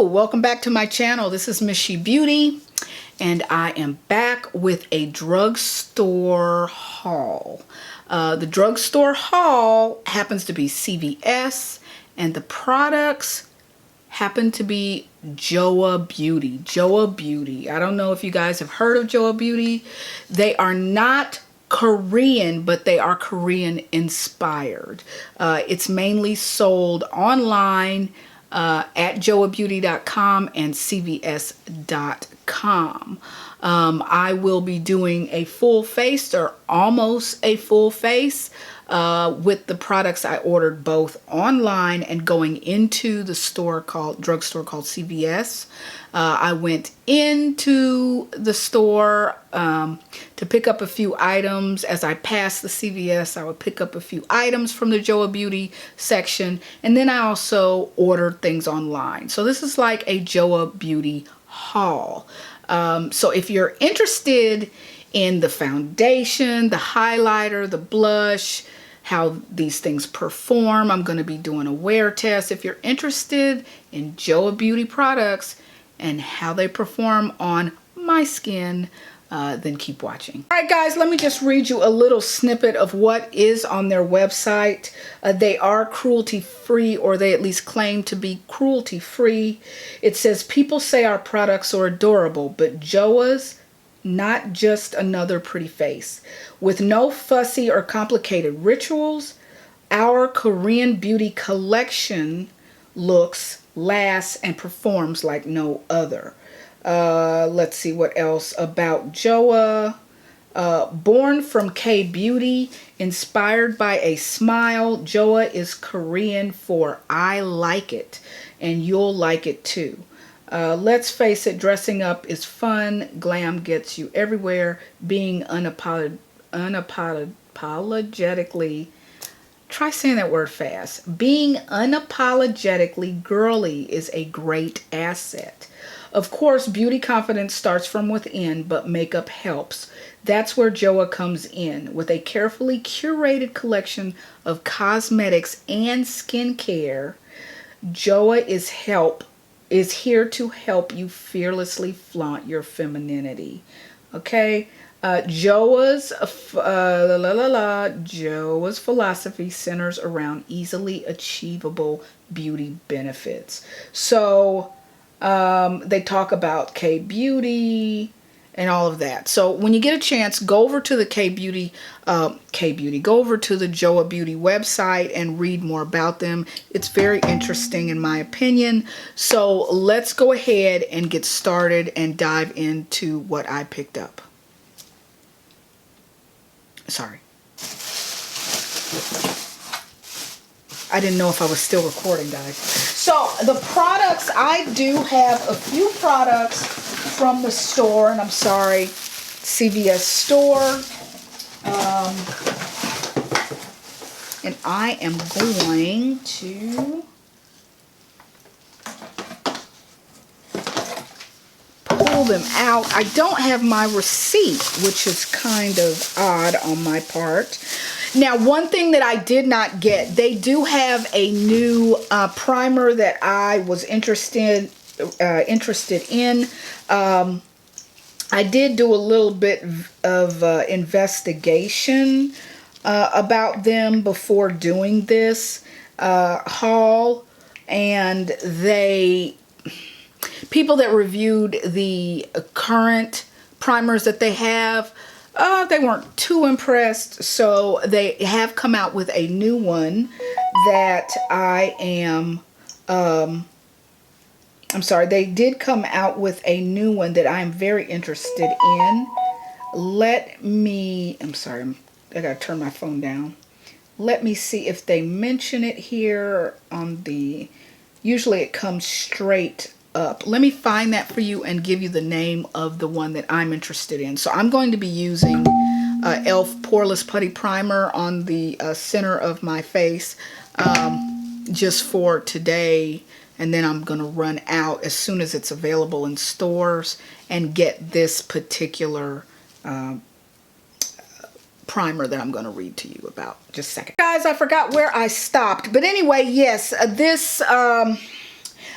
welcome back to my channel. This is Miss She Beauty, and I am back with a drugstore haul. The drugstore haul happens to be CVS, and the products happen to be JOAH Beauty. JOAH Beauty. I don't know if you guys have heard of JOAH Beauty. They are not Korean, but they are Korean inspired. It's mainly sold online at joahbeauty.com and cvs.com. I will be doing a full face or almost a full face with the products I ordered both online and going into the drugstore called CVS. I went into the store to pick up a few items. As I passed the CVS, I would pick up a few items from the JOAH Beauty section, and then I also ordered things online. So this is like a JOAH Beauty haul. So if you're interested in the foundation, the highlighter, the blush, how these things perform, I'm going to be doing a wear test. If you're interested in JOAH Beauty products and how they perform on my skin, then keep watching. All right, guys, let me just read you a little snippet of what is on their website. They are cruelty-free, or they at least claim to be cruelty-free. It says, people say our products are adorable, but JOAH's not just another pretty face. With no fussy or complicated rituals, our Korean beauty collection looks, lasts, and performs like no other. Let's see what else about JOAH. Born from K-beauty, inspired by a smile, JOAH is Korean for I like it, and you'll like it too. Let's face it, dressing up is fun. Glam gets you everywhere. Being unapologetically, try saying that word fast. Being unapologetically girly is a great asset. Of course, beauty confidence starts from within, but makeup helps. That's where JOAH comes in. With a carefully curated collection of cosmetics and skincare, JOAH is here to help you fearlessly flaunt your femininity. Okay? JOAH's philosophy centers around easily achievable beauty benefits. So they talk about K-beauty and all of that. So when you get a chance, go over to the go over to the JOAH Beauty website and read more about them. It's very interesting in my opinion. So let's go ahead and get started and dive into what I picked up. Sorry. I didn't know if I was still recording, guys. So the products, I do have a few products from the store, and I'm sorry, CVS store. And I am going to pull them out. I don't have my receipt, which is kind of odd on my part. Now, one thing that I did not get, they do have a new primer that I was interested in. I did do a little bit of investigation about them before doing this haul, and people that reviewed the current primers that they have, they weren't too impressed. So they have come out with a new one that I am, I'm sorry, they did come out with a new one that I'm very interested in. I'm sorry, I gotta turn my phone down. Let me see if they mention it here on the, usually it comes straight up. Let me find that for you and give you the name of the one that I'm interested in. So I'm going to be using e.l.f. Poreless Putty Primer on the center of my face just for today, and then I'm going to run out as soon as it's available in stores and get this particular primer that I'm going to read to you about. Just a second. Guys, I forgot where I stopped. But anyway, yes, this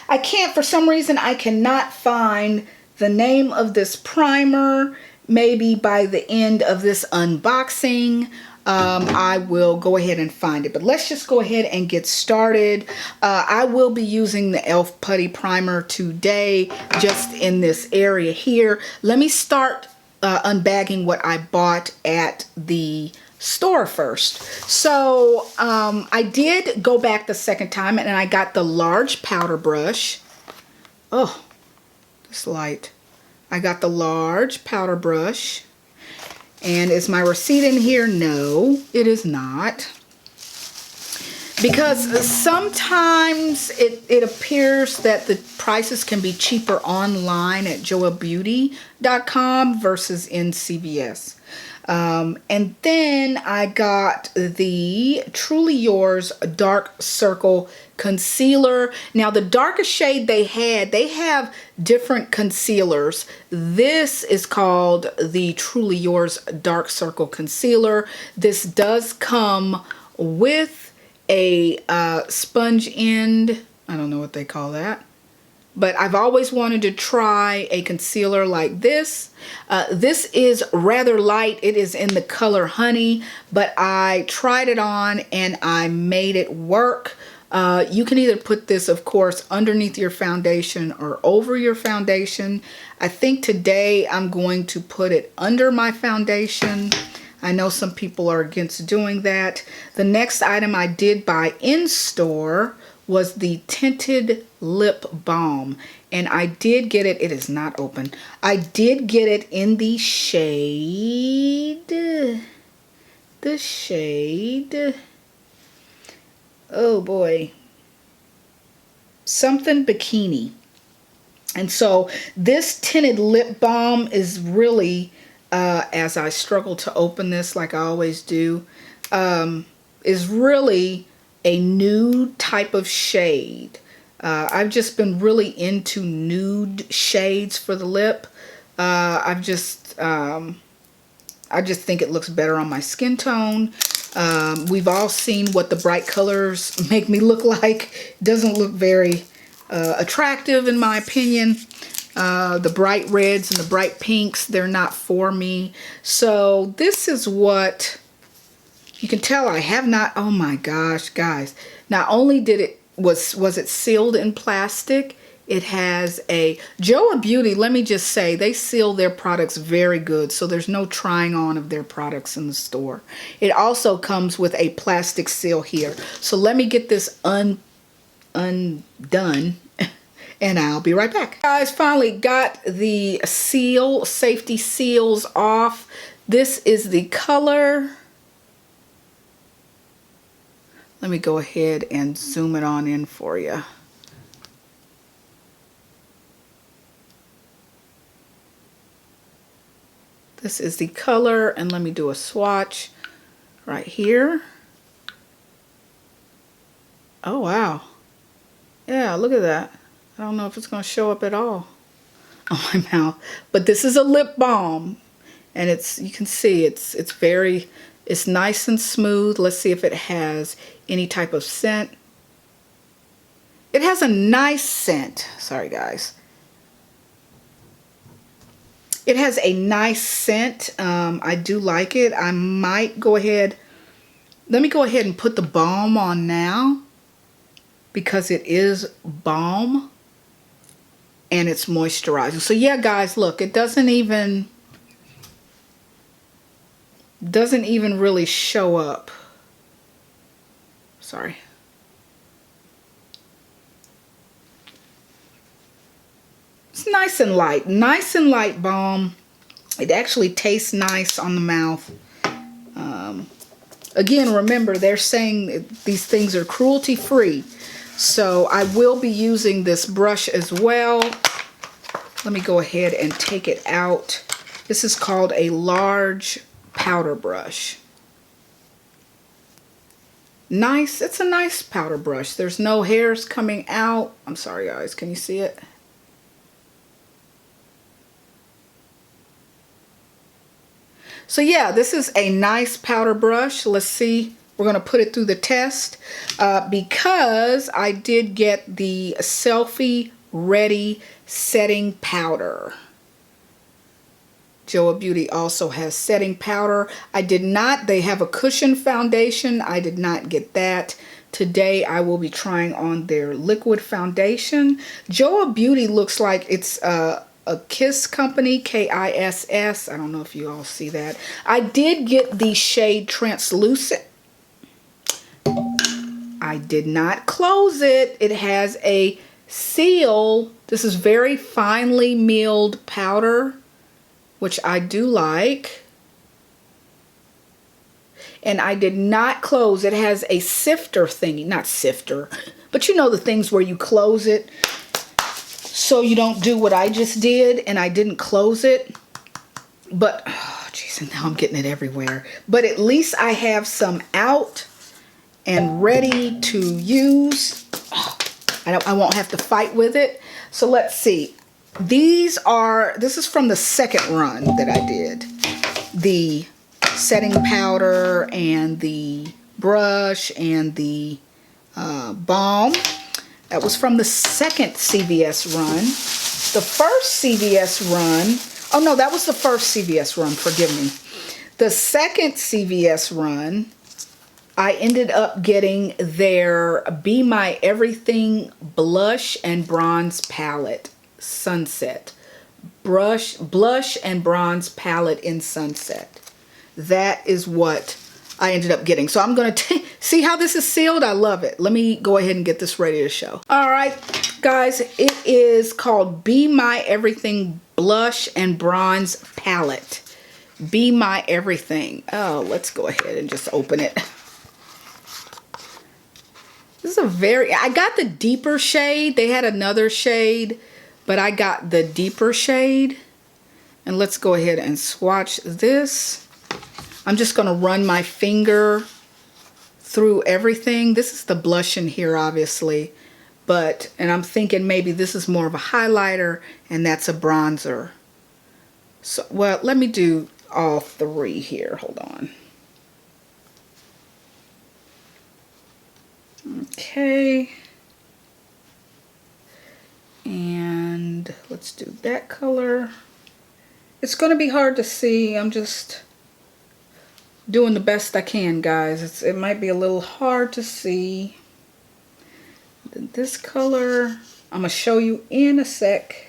I can't, for some reason, I cannot find the name of this primer. Maybe by the end of this unboxing, I will go ahead and find it. But let's just go ahead and get started. I will be using the e.l.f. Putty Primer today, just in this area here. Let me start unbagging what I bought at the store first. So I did go back the second time and I got the large powder brush. Oh, this light. I got the large powder brush. And is my receipt in here? No, it is not. Because sometimes it appears that the prices can be cheaper online at JOAHBeauty.com versus in CVS. And then I got the Truly Yours Dark Circle Concealer. Now the darkest shade they have different concealers. This is called the Truly Yours Dark Circle Concealer. This does come with a sponge end. I don't know what they call that. But I've always wanted to try a concealer like this. This is rather light. It is in the color Honey, but I tried it on and I made it work. You can either put this, of course, underneath your foundation or over your foundation. I think today I'm going to put it under my foundation. I know some people are against doing that. The next item I did buy in store was the tinted lip balm, and I did get it. It is not open. I did get it in the shade, oh boy, something bikini. And so this tinted lip balm is really, as I struggle to open this like I always do, is really a nude type of shade. I've just been really into nude shades for the lip. I just think it looks better on my skin tone. We've all seen what the bright colors make me look like. It doesn't look very attractive in my opinion. The bright reds and the bright pinks, they're not for me. So this is what you can tell. I have not, oh my gosh, guys. Not only did it, was it sealed in plastic, it has a, JOAH Beauty, let me just say, they seal their products very good, so there's no trying on of their products in the store. It also comes with a plastic seal here. So let me get this undone, and I'll be right back. Guys, finally got the seal, safety seals off. This is the color. Let me go ahead and zoom it on in for you. This is the color, and let me do a swatch right here. Oh, wow. Yeah, look at that. I don't know if it's going to show up at all on my mouth. But this is a lip balm, and it's, you can see it's very, it's nice and smooth. Let's see if it has any type of scent. It has a nice scent. Sorry, guys. It has a nice scent. I do like it. I might go ahead. Let me go ahead and put the balm on now, because it is balm and it's moisturizing. So yeah, guys, look, it doesn't even really show up. Sorry. It's nice and light balm. It actually tastes nice on the mouth. Again, remember, they're saying these things are cruelty free. So I will be using this brush as well. Let me go ahead and take it out. This is called a large powder brush. Nice, it's a nice powder brush. There's no hairs coming out. I'm sorry, guys, can you see it? So yeah, this is a nice powder brush. Let's see We're going to put it through the test because I did get the Selfie Ready Setting Powder. JOAH Beauty also has setting powder. I did not. They have a cushion foundation. I did not get that. Today I will be trying on their liquid foundation. JOAH Beauty looks like it's a Kiss company, Kiss. I don't know if you all see that. I did get the shade Translucent. I did not close it. It has a seal. This is very finely milled powder, which I do like. And I did not close. It has a sifter thingy. Not sifter, but you know the things where you close it so you don't do what I just did, and I didn't close it. But, oh jeez, and now I'm getting it everywhere. But at least I have some out and ready to use. Oh, I won't have to fight with it. So let's see. This is from the second run that I did. The setting powder and the brush and the balm. That was from the second CVS run. The first CVS run, oh no, that was the first CVS run, forgive me. The second CVS run, I ended up getting their Be My Everything Blush and Bronze Palette Sunset. Blush and Bronze Palette in Sunset. That is what I ended up getting. So I'm going to see how this is sealed. I love it. Let me go ahead and get this ready to show. All right, guys, it is called Be My Everything Blush and Bronze Palette. Be My Everything. Oh, let's go ahead and just open it. This is I got the deeper shade. They had another shade, but I got the deeper shade. And let's go ahead and swatch this. I'm just going to run my finger through everything. This is the blush in here, obviously. And I'm thinking maybe this is more of a highlighter and that's a bronzer. So, well, let me do all three here. Hold on. Okay. And let's do that color. It's going to be hard to see. I'm just doing the best I can, guys. It might be a little hard to see. This color, I'm going to show you in a sec.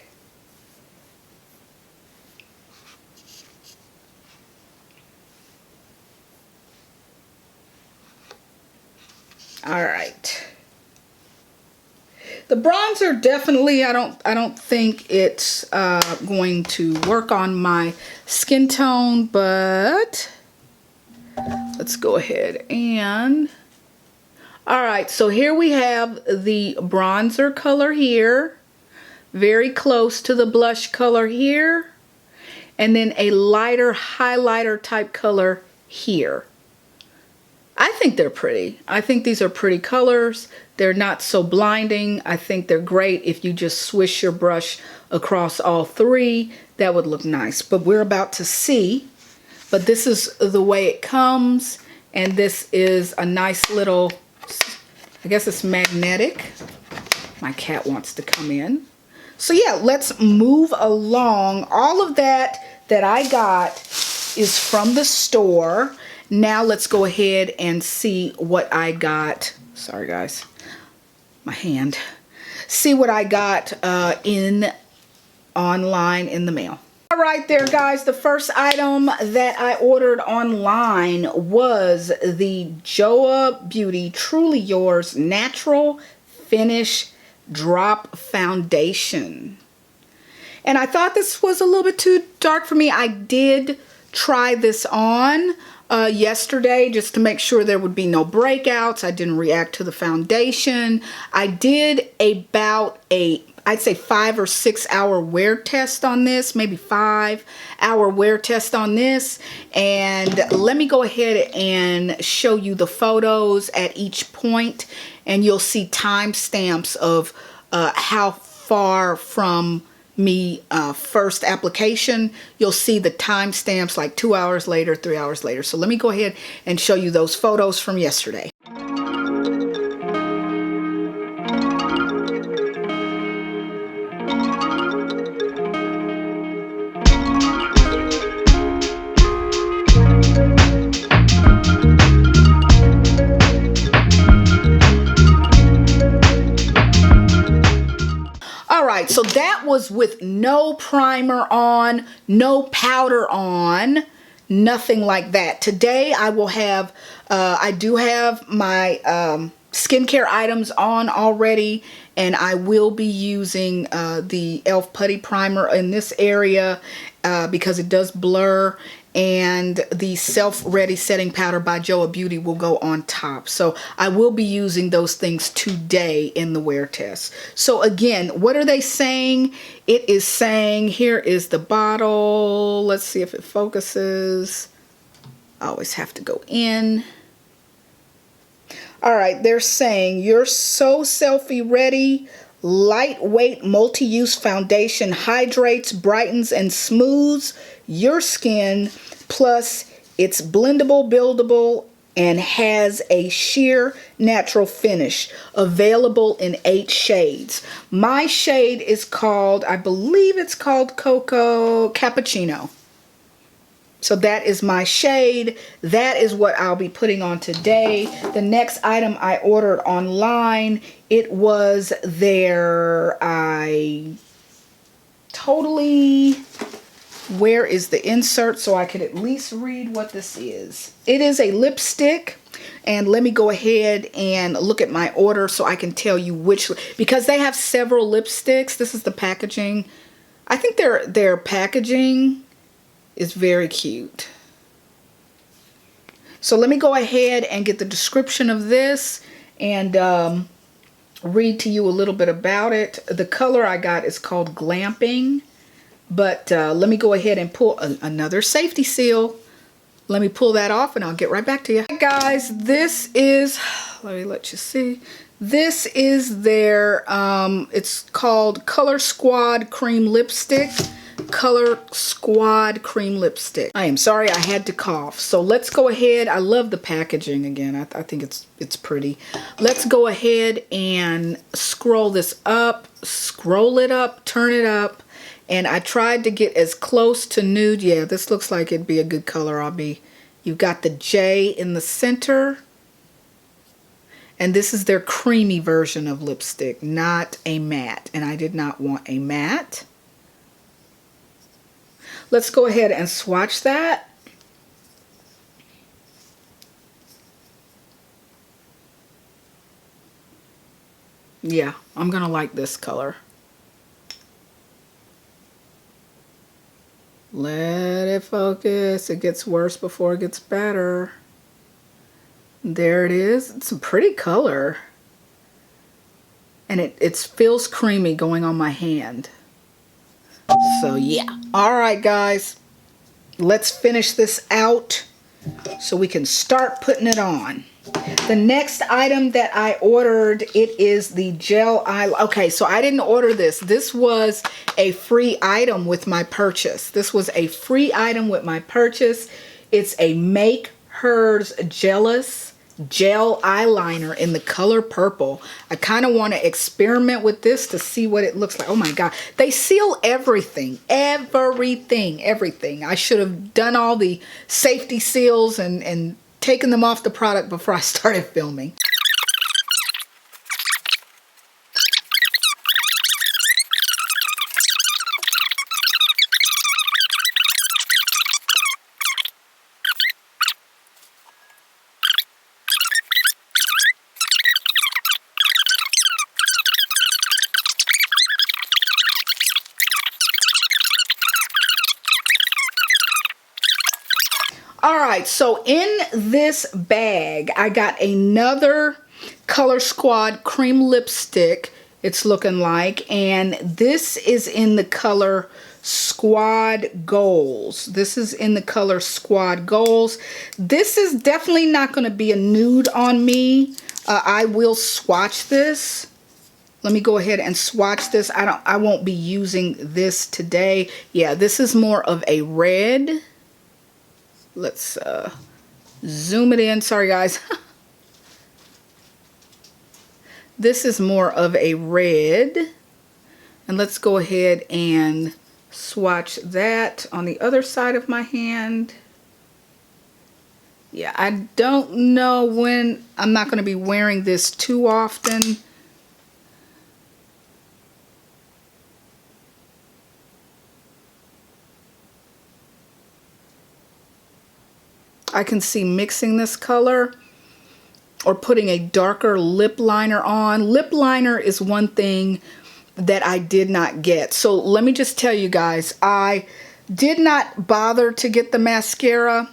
All right. The bronzer definitely, I don't think it's going to work on my skin tone, but let's go ahead and, all right, so here we have the bronzer color here, very close to the blush color here, and then a lighter highlighter type color here. I think they're pretty. I think these are pretty colors. They're not so blinding. I think they're great if you just swish your brush across all three. That would look nice. But we're about to see. But this is the way it comes. And this is a nice little, I guess it's magnetic. My cat wants to come in. So yeah, let's move along. All of that I got is from the store. Now let's go ahead and see what I got. Sorry guys, my hand. See what I got online in the mail. All right there guys, the first item that I ordered online was the JOAH Beauty Truly Yours Natural Finish Drop Foundation. And I thought this was a little bit too dark for me. I did try this on yesterday just to make sure there would be no breakouts. I didn't react to the foundation. I did about I'd say 5 or 6 hour wear test on this, maybe 5 hour wear test on this. And let me go ahead and show you the photos at each point, and you'll see timestamps of how far from me first application, you'll see the timestamps like 2 hours later, 3 hours later. So let me go ahead and show you those photos from yesterday. All right, so that was with no primer on, no powder on, nothing like that. Today I will have, I do have my skincare items on already, and I will be using the e.l.f. Putty Primer in this area because it does blur, and the Self Ready Setting Powder by JOAH Beauty will go on top. So I will be using those things today in the wear test. So again, what are they saying? It is saying, here is the bottle. Let's see if it focuses. I always have to go in. All right, they're saying, you're so selfie ready. Lightweight multi-use foundation hydrates, brightens, and smooths your skin. Plus, it's blendable, buildable, and has a sheer natural finish. Available in 8 shades. My shade is called, I believe it's called Cocoa Cappuccino. So that is my shade. That is what I'll be putting on today. The next item I ordered online, it was their, where is the insert so I could at least read what this is? It is a lipstick. And let me go ahead and look at my order so I can tell you which, because they have several lipsticks. This is the packaging. I think their packaging is very cute. So let me go ahead and get the description of this and read to you a little bit about it. The color I got is called Glamping, but let me go ahead and pull another safety seal. Let me pull that off and I'll get right back to you. Hey guys, this is, let me let you see. This is their, it's called Color Squad Cream Lipstick. Color Squad Cream Lipstick. I am sorry, I had to cough. So let's go ahead. I love the packaging again. I think it's pretty. Let's go ahead and scroll this up, scroll it up, turn it up. And I tried to get as close to nude. Yeah, this looks like it'd be a good color. You've got the J in the center. And this is their creamy version of lipstick, not a matte. And I did not want a matte. Let's go ahead and swatch that. Yeah, I'm gonna like this color. Let it focus. It gets worse before it gets better. There it is. It's a pretty color. And it feels creamy going on my hand. So yeah. All right, guys. Let's finish this out so we can start putting it on. The next item that I ordered, it is the gel eye. Okay, so I didn't order this. This was a free item with my purchase. It's a Make Hers Jealous gel eyeliner in the color purple. I kind of want to experiment with this to see what it looks like. Oh my God. They seal everything. Everything. I should have done all the safety seals and taken them off the product before I started filming. All right, so in this bag, I got another Color Squad cream lipstick, it's looking like, and this is in the color Squad Goals. This is definitely not going to be a nude on me. I will swatch this. Let me go ahead and swatch this. I won't be using this today. Yeah, this is more of a red. Let's zoom it in. Sorry, guys. This is more of a red. And let's go ahead and swatch that on the other side of my hand. Yeah, I don't know when. I'm not going to be wearing this too often. I can see mixing this color or putting a darker lip liner on. Lip liner is one thing that I did not get. So let me just tell you guys, I did not bother to get the mascara.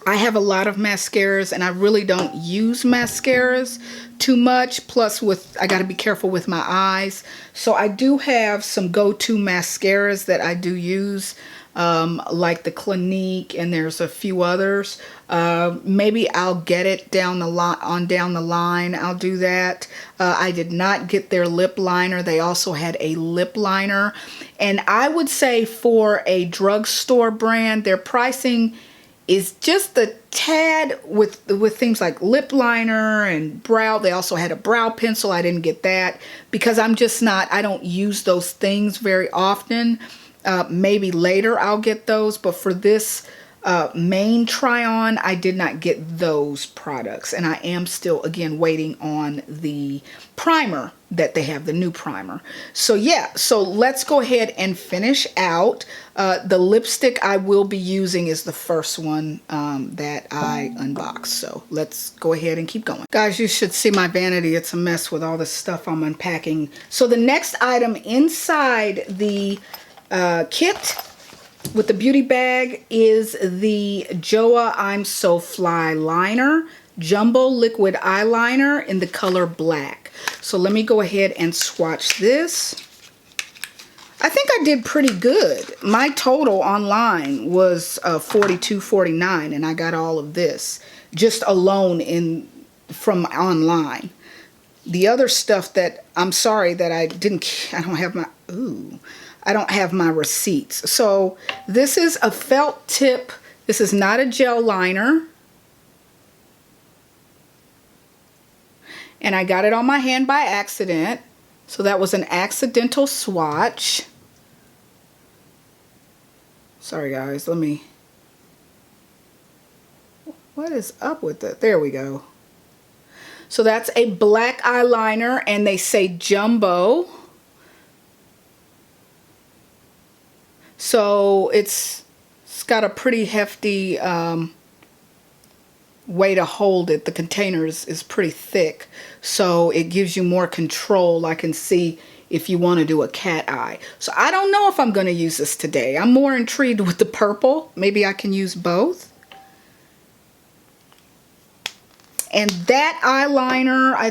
I have a lot of mascaras and I really don't use mascaras too much. Plus I got to be careful with my eyes. So I do have some go-to mascaras that I do use, like the Clinique, and there's a few others. Maybe I'll get it down the line. I'll do that. I did not get their lip liner. They also had a lip liner. And I would say for a drugstore brand, their pricing is just a tad with things like lip liner and brow. They also had a brow pencil. I didn't get that because I don't use those things very often. Maybe later I'll get those, but for this main try on, I did not get those products, and I am still again waiting on the primer that they have, the new primer. So yeah, so let's go ahead and finish out. The lipstick I will be using is the first one that I unboxed. So let's go ahead and keep going. Guys, you should see my vanity. It's a mess with all this stuff I'm unpacking. So the next item inside the kit with the beauty bag is the JOAH I'm So Fly liner, jumbo liquid eyeliner in the color black. So let me go ahead and swatch this. I think I did pretty good. My total online was $42.49, and I got all of this just alone from online. The other stuff that I'm sorry that I don't have my receipts. So this is a felt tip. This is not a gel liner. And I got it on my hand by accident. So that was an accidental swatch. Sorry guys, what is up with it? There we go. So that's a black eyeliner, and they say jumbo. So it's got a pretty hefty way to hold it. The container is pretty thick, so it gives you more control. I can see if you want to do a cat eye. So I don't know if I'm going to use this today. I'm more intrigued with the purple. Maybe I can use both. And that eyeliner, I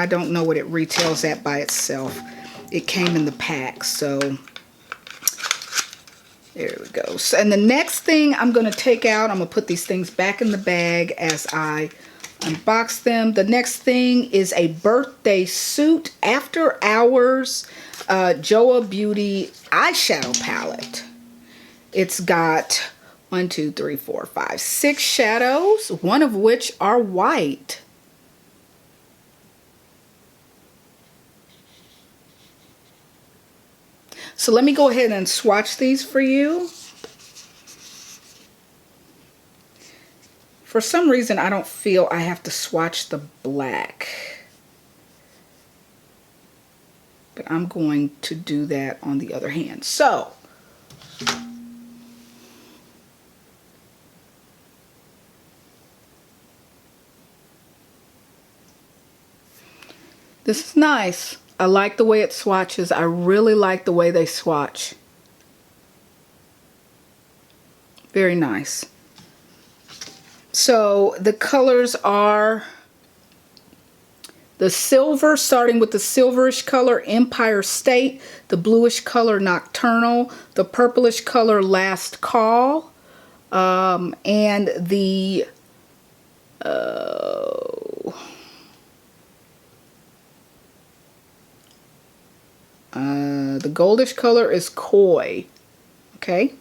don't know what it retails at by itself. It came in the pack, so there we go. So, and the next thing I'm going to take out, I'm going to put these things back in the bag as I unbox them. The next thing is a birthday suit after hours JOAH Beauty eyeshadow palette. It's got 1, 2, 3, 4, 5, 6 shadows, one of which are white. So let me go ahead and swatch these for you. For some reason, I don't feel I have to swatch the black. But I'm going to do that on the other hand. So, this is nice. I like the way it swatches. I really like the way they swatch. Very nice. So the colors are the silver, starting with the silverish color Empire State, the bluish color Nocturnal, the purplish color Last Call, and the The goldish color is Koi. Okay.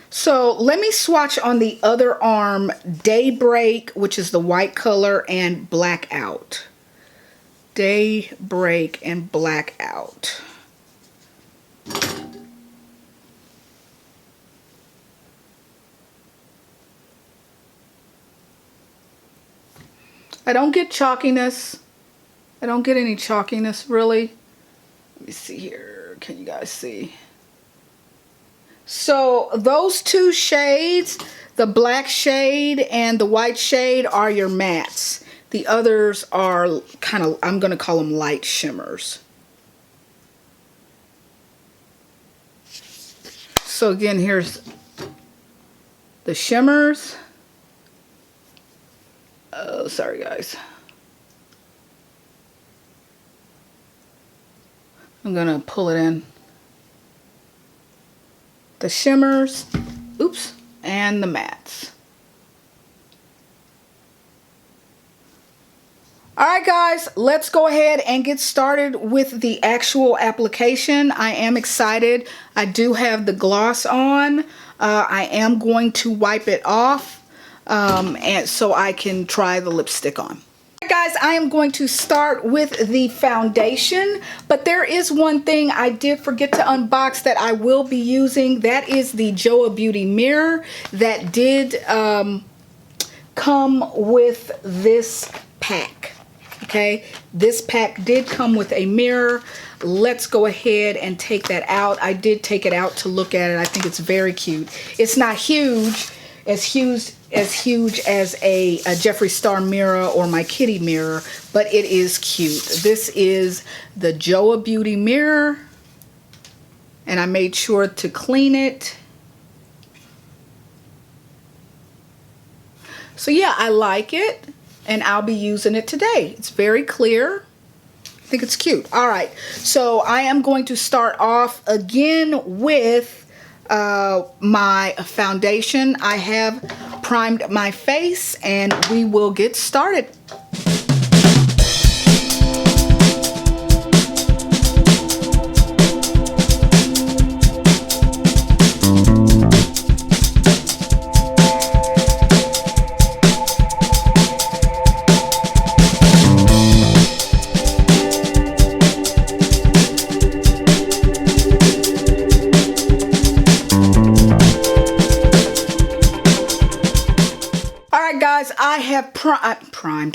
So let me swatch on the other arm, Daybreak, which is the white color, and Blackout. Daybreak and Blackout. I don't get chalkiness. I don't get any chalkiness really. Let me see here. Can you guys see? So those two shades, the black shade and the white shade, are your mattes. The others are kind of, I'm going to call them light shimmers. So again, here's the shimmers. Oh, sorry guys. I'm going to pull it in. The shimmers, oops, and the mattes. Alright guys, let's go ahead and get started with the actual application. I am excited. I do have the gloss on. I am going to wipe it off and so I can try the lipstick on. Guys, I am going to start with the foundation, but there is one thing I did forget to unbox that I will be using. That is the JOAH Beauty mirror that did come with this pack. Okay, this pack did come with a mirror. Let's go ahead and take that out. I did take it out to look at it. I think it's very cute. It's not huge, as huge as a Jeffree Star mirror or my kitty mirror, but it is cute. This is the JOAH Beauty mirror, and I made sure to clean it. So yeah, I like it, and I'll be using it today. It's very clear. I think it's cute. All right, so I am going to start off again with my foundation. I have primed my face, and we will get started.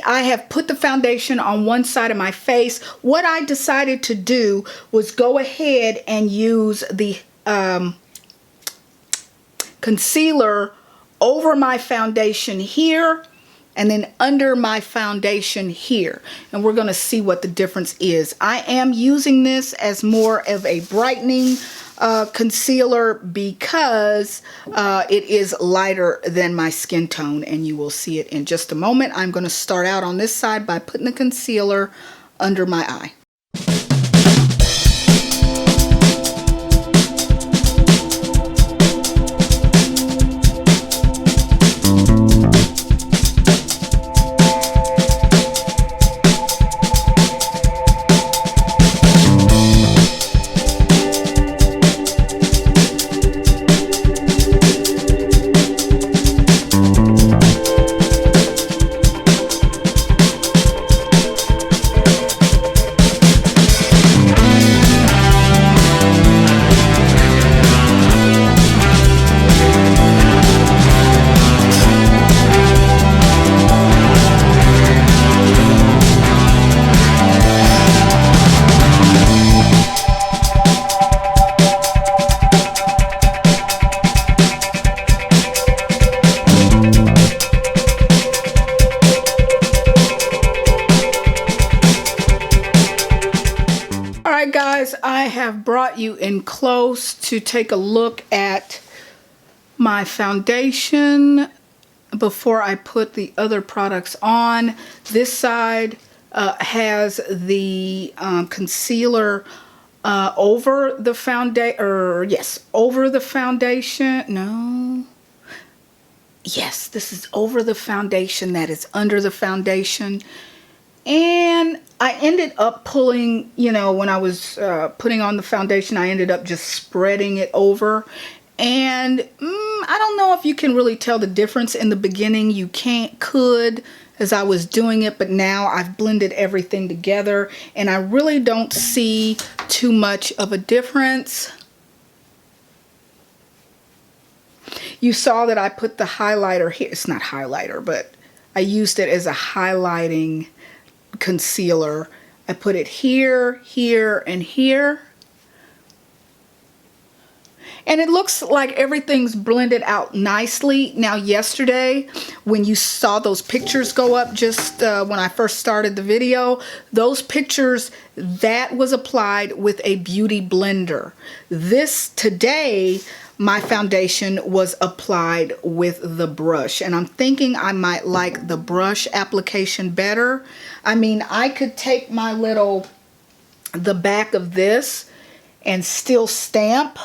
I have put the foundation on one side of my face. What I decided to do was go ahead and use the concealer over my foundation here and then under my foundation here, and we're going to see what the difference is. I am using this as more of a brightening concealer because it is lighter than my skin tone, and you will see it in just a moment. I'm going to start out on this side by putting the concealer under my eye. Guys, I have brought you in close to take a look at my foundation before I put the other products on. This side has the concealer over the foundation, or yes, over the foundation. No. Yes, this is over the foundation that is under the foundation. And I ended up pulling, you know, when I was putting on the foundation, I ended up just spreading it over. And I don't know if you can really tell the difference. In the beginning. You could as I was doing it, but now I've blended everything together and I really don't see too much of a difference. You saw that I put the highlighter here. It's not highlighter, but I used it as a highlighting concealer. I put it here, here, and here. And it looks like everything's blended out nicely. Now yesterday, when you saw those pictures go up just when I first started the video, those pictures, that was applied with a beauty blender. This today, my foundation was applied with the brush. And I'm thinking I might like the brush application better. I mean, I could take the back of this and still stamp,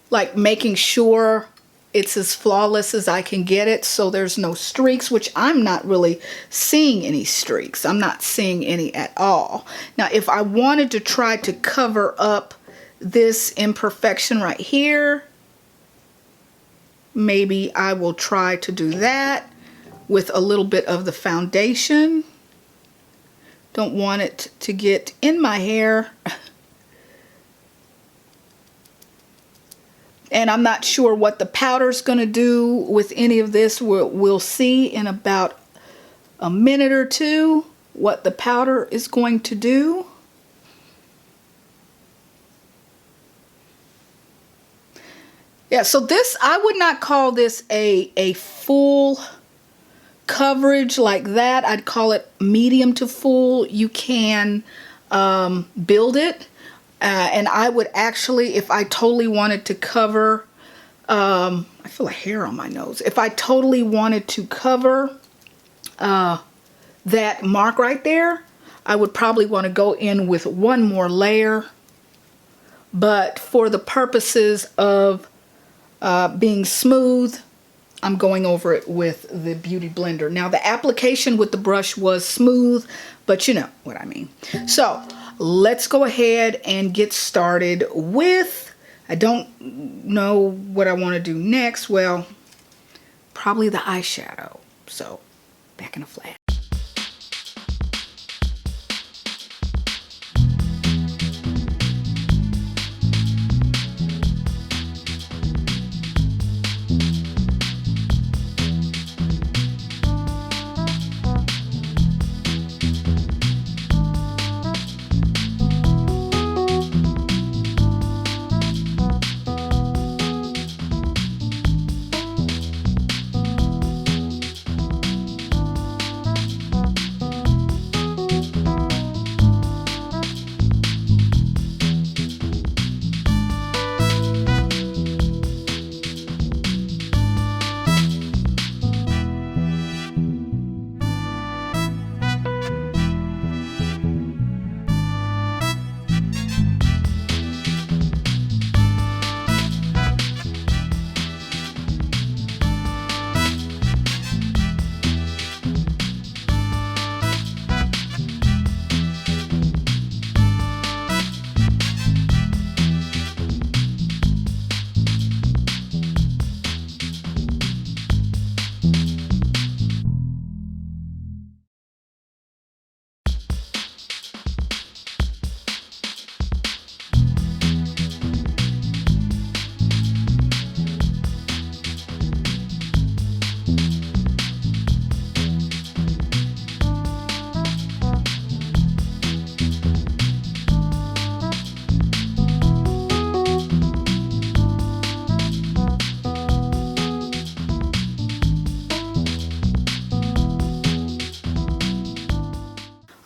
like making sure it's as flawless as I can get it so there's no streaks, which I'm not really seeing any streaks. I'm not seeing any at all. Now, if I wanted to try to cover up this imperfection right here, maybe I will try to do that with a little bit of the foundation. Don't want it to get in my hair. And I'm not sure what the powder's going to do with any of this. We'll see in about a minute or two what the powder is going to do. Yeah, so this, I would not call this a full coverage like that. I'd call it medium to full. You can build it. And I would actually, if I totally wanted to cover, I feel a hair on my nose. If I totally wanted to cover that mark right there, I would probably want to go in with one more layer. But for the purposes of being smooth, I'm going over it with the Beauty Blender. Now, the application with the brush was smooth, but you know what I mean. So let's go ahead and get started with, I don't know what I want to do next. Well, probably the eyeshadow. So back in a flash.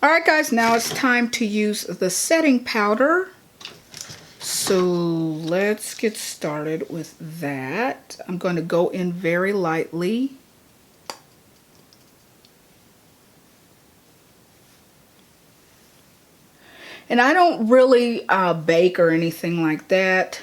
Alright guys, now it's time to use the setting powder. So let's get started with that. I'm going to go in very lightly. And I don't really bake or anything like that.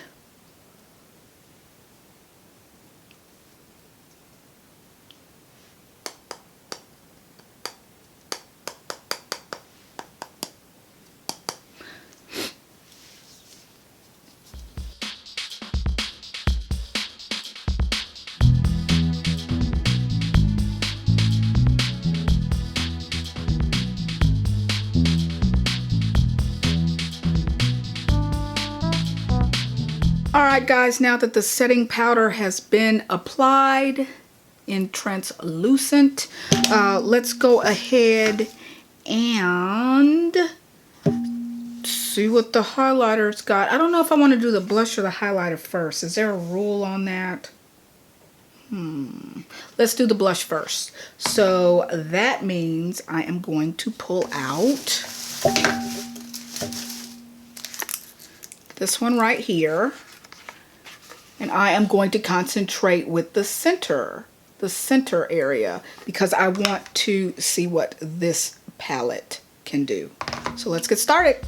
All right, guys, now that the setting powder has been applied in translucent, let's go ahead and see what the highlighter's got. I don't know if I want to do the blush or the highlighter first. Is there a rule on that? Let's do the blush first. So that means I am going to pull out this one right here. And I am going to concentrate with the center area, because I want to see what this palette can do. So let's get started.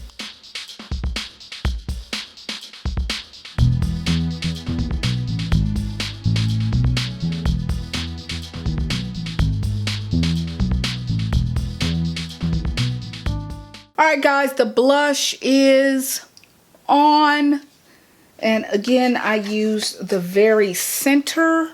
All right, guys, the blush is on. And again, I used the very center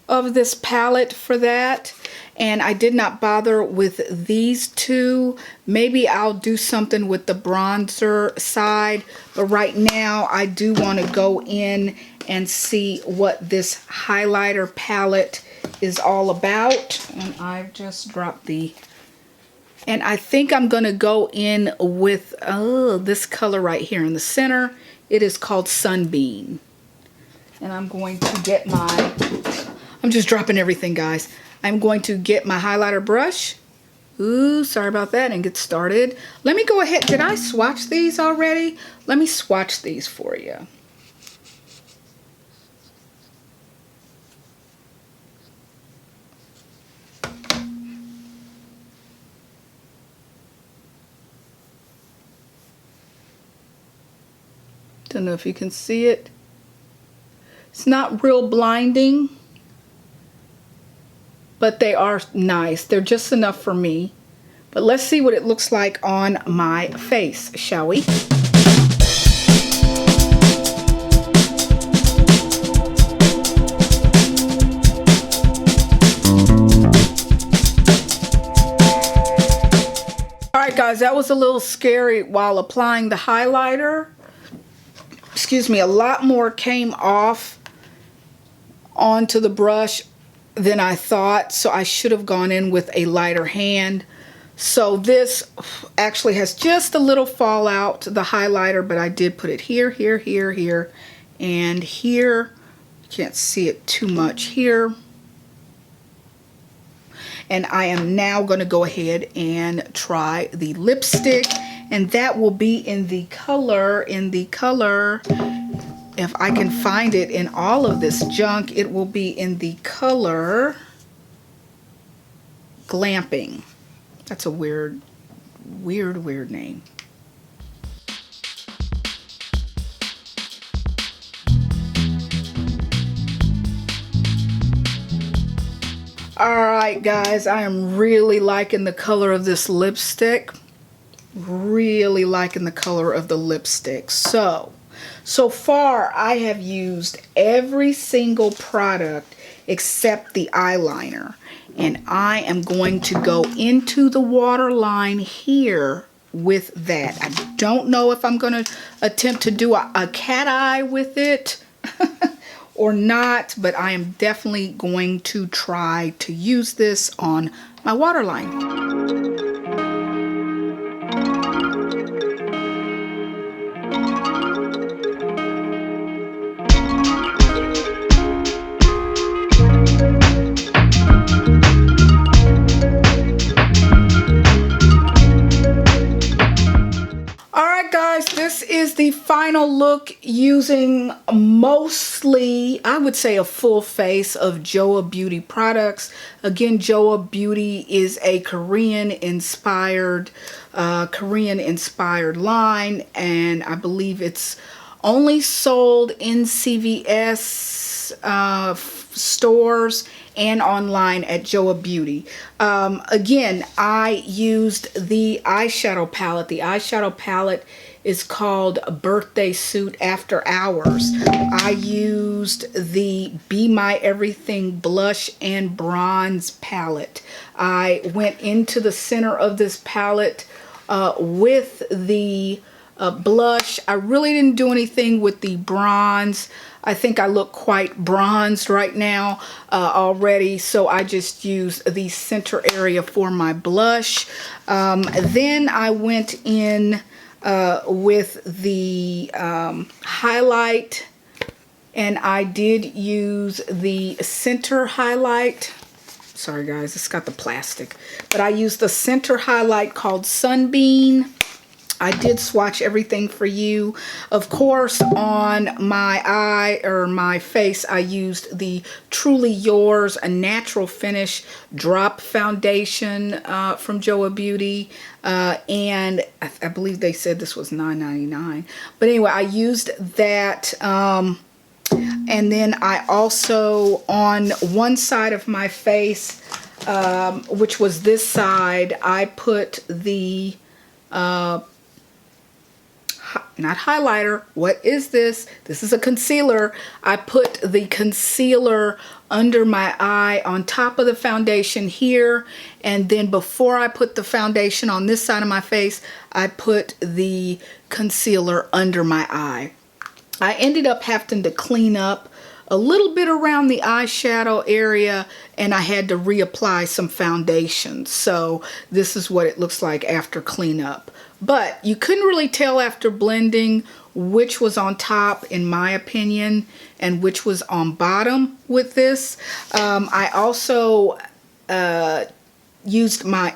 of this palette for that. And I did not bother with these two. Maybe I'll do something with the bronzer side. But right now, I do want to go in and see what this highlighter palette is all about. And I've just dropped the... And I think I'm going to go in with this color right here in the center. It is called Sunbeam. And I'm going to get my... I'm just dropping everything, guys. I'm going to get my highlighter brush. Ooh, sorry about that. And get started. Let me go ahead. Did I swatch these already? Let me swatch these for you. Don't know if you can see it. It's not real blinding, but they are nice. They're just enough for me. But let's see what it looks like on my face, shall we? All right, guys, that was a little scary while applying the highlighter. Excuse me, a lot more came off onto the brush than I thought, so I should have gone in with a lighter hand. So this actually has just a little fallout, the highlighter, but I did put it here, here, here, here, and here. You can't see it too much here. And I am now going to go ahead and try the lipstick. And that will be in the color, if I can find it in all of this junk, it will be in the color Glamping. That's a weird name. All right, guys, I am really liking the color of this lipstick. Really liking the color of the lipstick. So far I have used every single product except the eyeliner, and I am going to go into the waterline here with that. I don't know if I'm going to attempt to do a cat eye with it or not, but I am definitely going to try to use this on my waterline. This is the final look using mostly, I would say, a full face of JOAH Beauty products. Again, JOAH Beauty is a Korean-inspired line, and I believe it's only sold in CVS stores and online at JOAH Beauty. Again, I used the eyeshadow palette. The eyeshadow palette is called Birthday Suit After Hours. I used the Be My Everything blush and bronze palette. I went into the center of this palette with the blush. I really didn't do anything with the bronze. I think I look quite bronzed right now already, so I just used the center area for my blush. Then I went in with the highlight, and I did use the center highlight. Sorry guys, it's got the plastic, but I used the center highlight called Sunbeam. I did swatch everything for you. Of course, on my eye or my face, I used the Truly Yours, a natural finish drop foundation from JOAH Beauty. And I believe they said this was $9.99. But anyway, I used that. And then I also, on one side of my face, which was this side, I put the not highlighter. What is this? This is a concealer. I put the concealer under my eye on top of the foundation here, and then before I put the foundation on this side of my face, I put the concealer under my eye. I ended up having to clean up a little bit around the eyeshadow area, and I had to reapply some foundation. So this is what it looks like after cleanup. But you couldn't really tell after blending which was on top, in my opinion, and which was on bottom with this. I also used my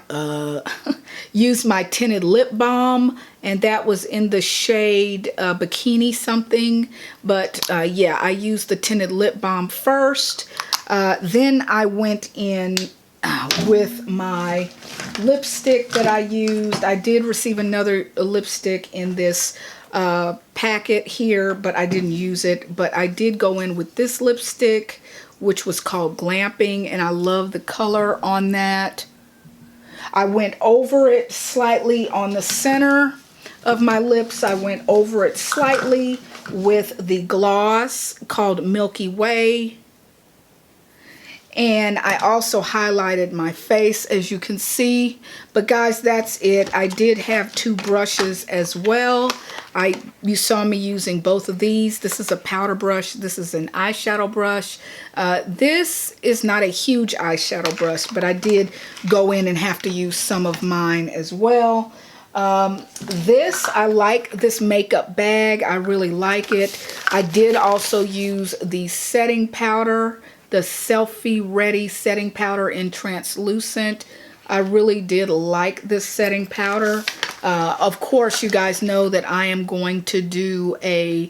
tinted lip balm, and that was in the shade Bikini something. But yeah, I used the tinted lip balm first. Then I went in with my lipstick that I used. I did receive another lipstick in this packet here, but I didn't use it. But I did go in with this lipstick, which was called Glamping, and I love the color on that. I went over it slightly on the center of my lips. I went over it slightly with the gloss called Milky Way. And I also highlighted my face, as you can see. But guys, that's it. I did have two brushes as well. You saw me using both of these. This is a powder brush. This is an eyeshadow brush. This is not a huge eyeshadow brush, but I did go in and have to use some of mine as well. I like this makeup bag. I really like it. I did also use the setting powder, the Selfie Ready setting powder in translucent. I really did like this setting powder. Of course, you guys know that I am going to do a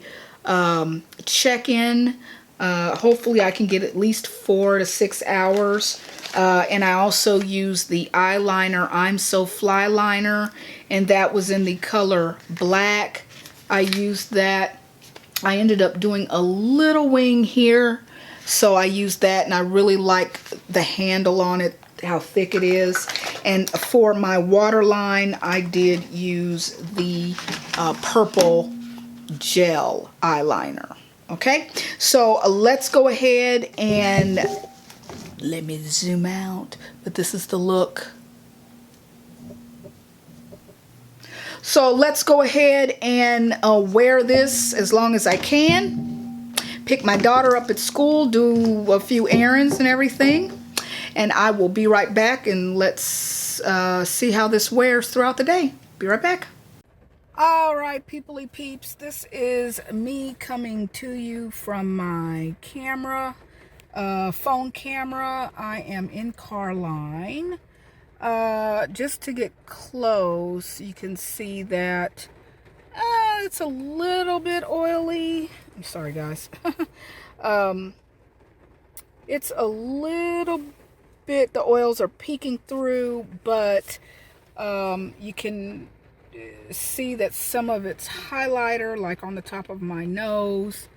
check-in. Hopefully I can get at least 4 to 6 hours. And I also used the eyeliner I'm So Fly liner, and that was in the color black. I used that. I ended up doing a little wing here, so I used that, and I really like the handle on it, how thick it is. And for my waterline, I did use the purple gel eyeliner. Okay, so let's go ahead and let me zoom out, but this is the look. So let's go ahead and wear this as long as I can. Pick my daughter up at school, do a few errands and everything. And I will be right back, and let's see how this wears throughout the day. Be right back. All right, peoply peeps, this is me coming to you from my camera, phone camera. I am in Carline. Just to get close, you can see that it's a little bit oily. I'm sorry, guys. It's a little bit, the oils are peeking through, but you can see that some of it's highlighter, like on the top of my nose.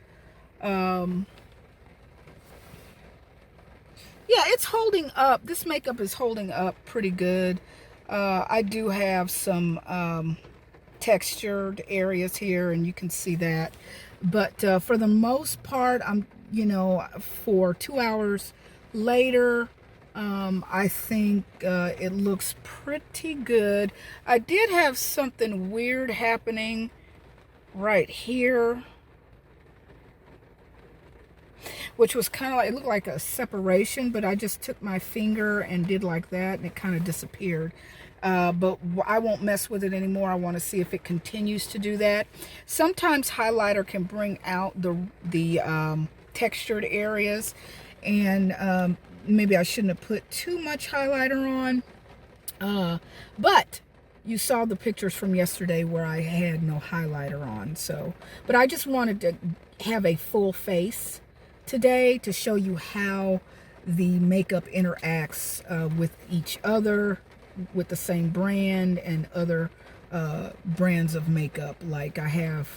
Yeah, it's holding up. This makeup is holding up pretty good. I do have some textured areas here, and you can see that. But for the most part, for 2 hours later, I think it looks pretty good. I did have something weird happening right here, which was kind of like, it looked like a separation, but I just took my finger and did like that, and it kind of disappeared. But I won't mess with it anymore. I want to see if it continues to do that. Sometimes highlighter can bring out the textured areas, and maybe I shouldn't have put too much highlighter on. But you saw the pictures from yesterday where I had no highlighter on. So, but I just wanted to have a full face today to show you how the makeup interacts with each other, with the same brand and other brands of makeup. Like I have,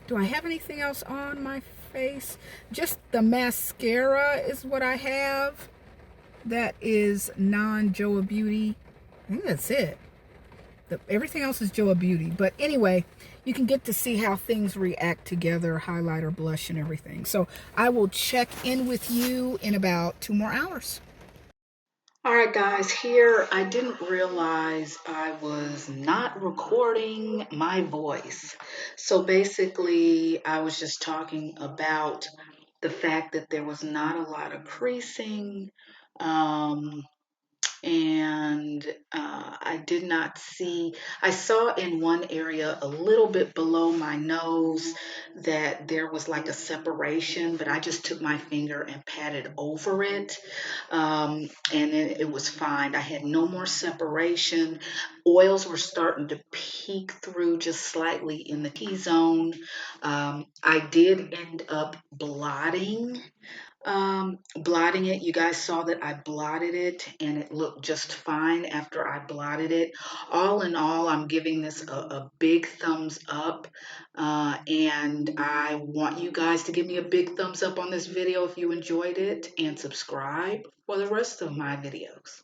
do I have anything else on my face? Just the mascara is what I have. That is non-JOAH Beauty. I think that's it. Everything else is JOAH Beauty. But anyway, you can get to see how things react together, highlighter, blush, and everything. So I will check in with you in about 2 more hours. All right, guys, here I didn't realize I was not recording my voice. So basically, I was just talking about the fact that there was not a lot of creasing. Um, and I did not see, I saw in one area a little bit below my nose that there was like a separation, but I just took my finger and patted over it, and it was fine. I had no more separation. Oils were starting to peek through just slightly in the T-zone. I did end up blotting it. You guys saw that I blotted it and it looked just fine after I blotted it. All in all, I'm giving this a big thumbs up, and I want you guys to give me a big thumbs up on this video if you enjoyed it, and subscribe for the rest of my videos.